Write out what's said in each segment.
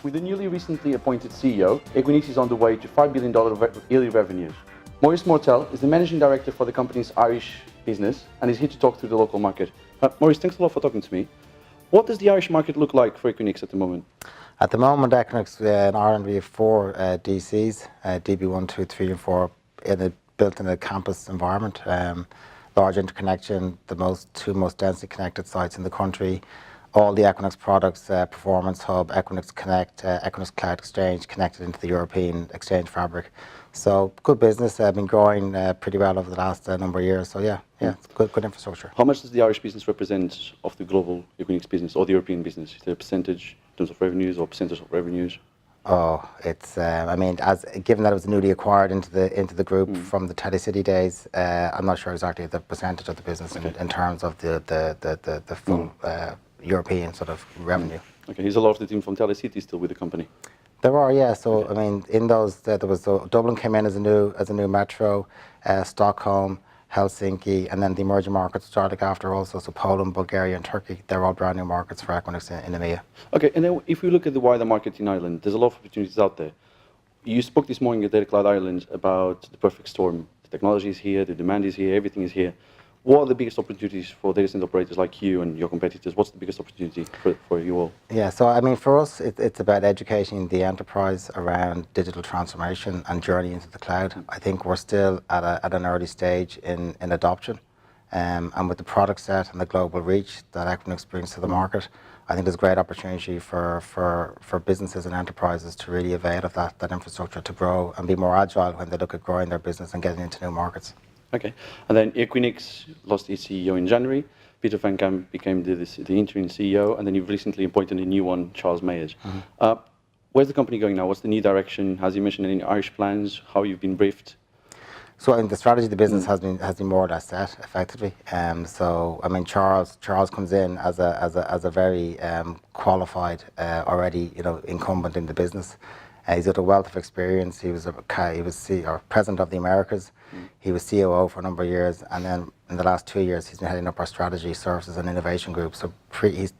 With the newly recently appointed CEO, Equinix is on the way to $5 billion yearly revenues. Maurice Mortell is the Managing Director for the company's Irish business and is here to talk through the local market. Maurice, thanks a lot for talking to me. What does the Irish market look like for Equinix at the moment? At the moment, Equinix in Ireland, we have 4 DCs, DB1, 2, 3 and 4, built in a campus environment. Large interconnection, the 2 most densely connected sites in the country. All the Equinix products, Performance Hub, Equinix Connect, Equinix Cloud Exchange connected into the European exchange fabric. So good business, been growing pretty well over the last number of years. So yeah, it's good infrastructure. How much does the Irish business represent of the global Equinix business or the European business? Is there a percentage in terms of revenues or percentage of revenues? Oh, it's. I mean, given that it was newly acquired into the group from the Telecity days, I'm not sure exactly the percentage of the business in terms of the full European sort of revenue. Okay, he's a lot of the team from Telecity still with the company. There are, yeah. So I mean, in those there was Dublin came in as a new metro, Stockholm, Helsinki, and then the emerging markets started after also. So Poland, Bulgaria, and Turkey. They're all brand new markets for Equinix in EMEA. Okay, and then if we look at the wider market in Ireland, there's a lot of opportunities out there. You spoke this morning at Data Cloud Ireland about the perfect storm. The technology is here, the demand is here, everything is here. What are the biggest opportunities for data center operators like you and your competitors? What's the biggest opportunity for you all? Yeah, so I mean, for us, it's about educating the enterprise around digital transformation and journey into the cloud. I think we're still at an early stage in adoption. And with the product set and the global reach that Equinix brings to the market, I think there's a great opportunity for businesses and enterprises to really avail of that infrastructure to grow and be more agile when they look at growing their business and getting into new markets. Okay, and then Equinix lost its CEO in January. Peter Van Kamp became the interim CEO, and then you've recently appointed a new one, Charles Meyers. Where's the company going now? What's the new direction? Has he mentioned any Irish plans? How you've been briefed? So I mean, the strategy of the business has been more or less set effectively. So I mean, Charles comes in as a very qualified already incumbent in the business. He's got a wealth of experience. He was president of the Americas. He was COO for a number of years, and then in the last 2 years, he's been heading up our strategy, services, and innovation group. So he's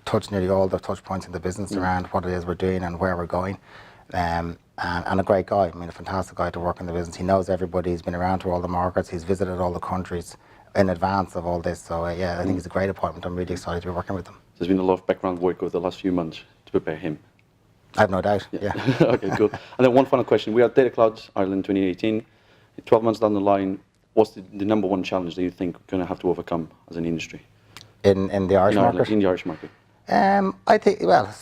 touched nearly all the touch points in the business around what it is we're doing and where we're going. And a great guy. I mean, a fantastic guy to work in the business. He knows everybody. He's been around to all the markets. He's visited all the countries in advance of all this. So yeah, I think it's a great appointment. I'm really excited to be working with him. There's been a lot of background work over the last few months to prepare him. I have no doubt, yeah. Okay, cool. And then one final question. We are at Data Cloud Ireland 2018. 12 months down the line, what's the number one challenge that you think we're going to have to overcome as an industry? In the Irish market? In the Irish market. I think, well,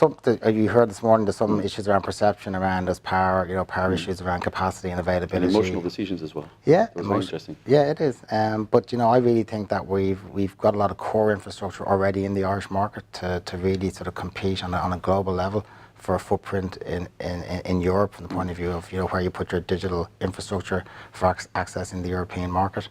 you heard this morning there's some issues around perception around power, power issues around capacity and availability. And emotional decisions as well. Yeah. That's very interesting. Yeah, it is. But, I really think that we've got a lot of core infrastructure already in the Irish market to really sort of compete on a global level for a footprint in Europe from the point of view of where you put your digital infrastructure for accessing the European market.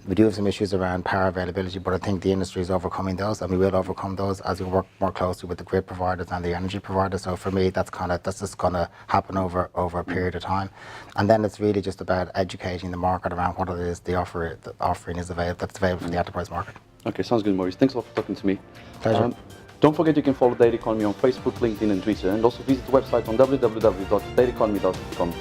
We do have some issues around power availability, but I think the industry is overcoming those, and we will overcome those as we work more closely with the grid providers and the energy providers. So for me, that's just going to happen over a period of time. And then it's really just about educating the market around what it is the offering is available that's available for the enterprise market. Okay, sounds good, Maurice. Thanks a lot for talking to me. Pleasure. Don't forget you can follow Data Economy on Facebook, LinkedIn, and Twitter, and also visit the website on www.dataeconomy.com.